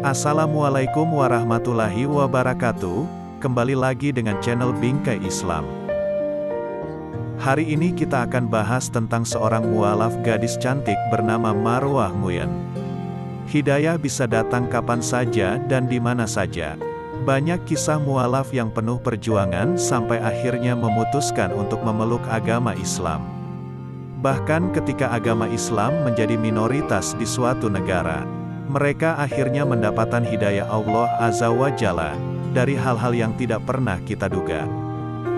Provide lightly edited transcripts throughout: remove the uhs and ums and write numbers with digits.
Assalamualaikum warahmatullahi wabarakatuh, kembali lagi dengan channel Bingkai Islam. Hari ini kita akan bahas tentang seorang mualaf gadis cantik bernama Marwah Nguyen. Hidayah bisa datang kapan saja dan di mana saja. Banyak kisah mualaf yang penuh perjuangan sampai akhirnya memutuskan untuk memeluk agama Islam. Bahkan ketika agama Islam menjadi minoritas di suatu negara, mereka akhirnya mendapatkan hidayah Allah Azza wa Jalla dari hal-hal yang tidak pernah kita duga.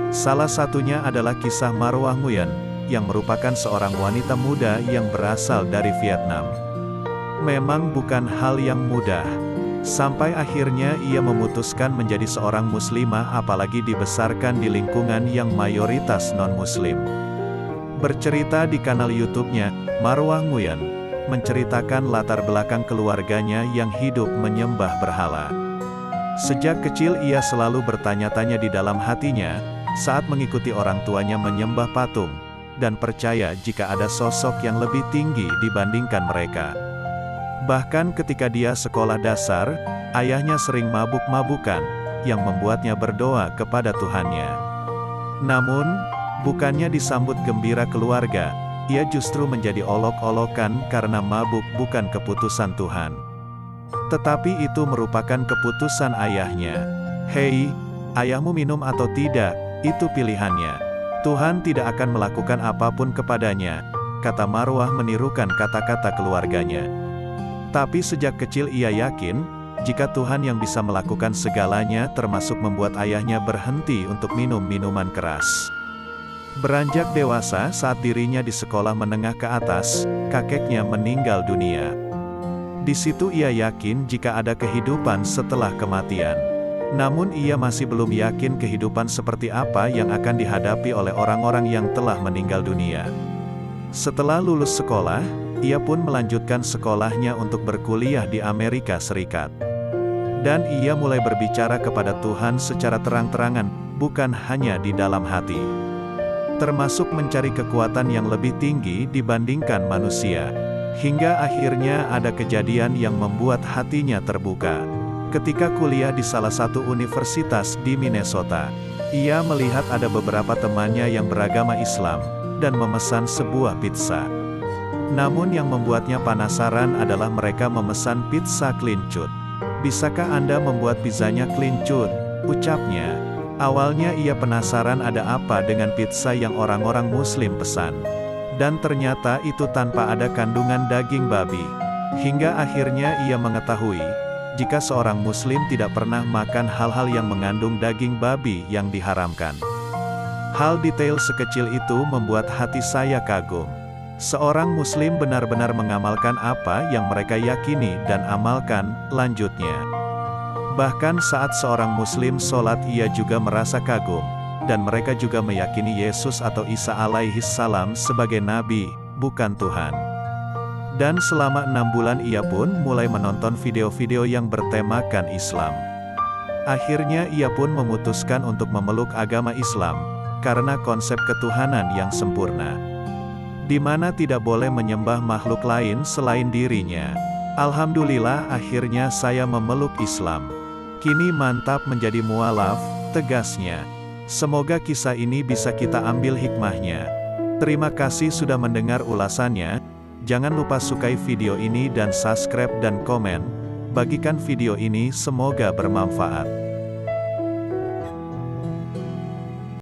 Salah satunya adalah kisah Marwah Nguyen, yang merupakan seorang wanita muda yang berasal dari Vietnam. Memang bukan hal yang mudah, sampai akhirnya ia memutuskan menjadi seorang muslimah apalagi dibesarkan di lingkungan yang mayoritas non-muslim. Bercerita di kanal YouTube-nya, Marwah Nguyen menceritakan latar belakang keluarganya yang hidup menyembah berhala. Sejak kecil ia selalu bertanya-tanya di dalam hatinya, saat mengikuti orang tuanya menyembah patung, dan percaya jika ada sosok yang lebih tinggi dibandingkan mereka. Bahkan ketika dia sekolah dasar, ayahnya sering mabuk-mabukan, yang membuatnya berdoa kepada Tuhannya. Namun, bukannya disambut gembira keluarga, ia justru menjadi olok-olokan karena mabuk bukan keputusan Tuhan. Tetapi itu merupakan keputusan ayahnya. Hei, ayahmu minum atau tidak, itu pilihannya. Tuhan tidak akan melakukan apapun kepadanya, kata Marwah menirukan kata-kata keluarganya. Tapi sejak kecil ia yakin, jika Tuhan yang bisa melakukan segalanya termasuk membuat ayahnya berhenti untuk minum minuman keras. Beranjak dewasa saat dirinya di sekolah menengah ke atas, kakeknya meninggal dunia. Di situ ia yakin jika ada kehidupan setelah kematian. Namun ia masih belum yakin kehidupan seperti apa yang akan dihadapi oleh orang-orang yang telah meninggal dunia. Setelah lulus sekolah, ia pun melanjutkan sekolahnya untuk berkuliah di Amerika Serikat. Dan ia mulai berbicara kepada Tuhan secara terang-terangan, bukan hanya di dalam hati. Termasuk mencari kekuatan yang lebih tinggi dibandingkan manusia. Hingga akhirnya ada kejadian yang membuat hatinya terbuka. Ketika kuliah di salah satu universitas di Minnesota, ia melihat ada beberapa temannya yang beragama Islam, dan memesan sebuah pizza. Namun yang membuatnya penasaran adalah mereka memesan pizza clean cut. Bisakah Anda membuat pizzanya clean cut? Ucapnya. Awalnya ia penasaran ada apa dengan pizza yang orang-orang muslim pesan. Dan ternyata itu tanpa ada kandungan daging babi. Hingga akhirnya ia mengetahui, jika seorang muslim tidak pernah makan hal-hal yang mengandung daging babi yang diharamkan. Hal detail sekecil itu membuat hati saya kagum. Seorang muslim benar-benar mengamalkan apa yang mereka yakini dan amalkan, lanjutnya. Bahkan saat seorang muslim sholat ia juga merasa kagum, dan mereka juga meyakini Yesus atau Isa alaihi salam sebagai nabi, bukan Tuhan. Dan selama 6 bulan ia pun mulai menonton video-video yang bertemakan Islam. Akhirnya ia pun memutuskan untuk memeluk agama Islam, karena konsep ketuhanan yang sempurna, di mana tidak boleh menyembah makhluk lain selain dirinya. Alhamdulillah akhirnya saya memeluk Islam. Kini mantap menjadi mualaf, tegasnya. Semoga kisah ini bisa kita ambil hikmahnya. Terima kasih sudah mendengar ulasannya. Jangan lupa sukai video ini dan subscribe dan komen. Bagikan video ini, semoga bermanfaat.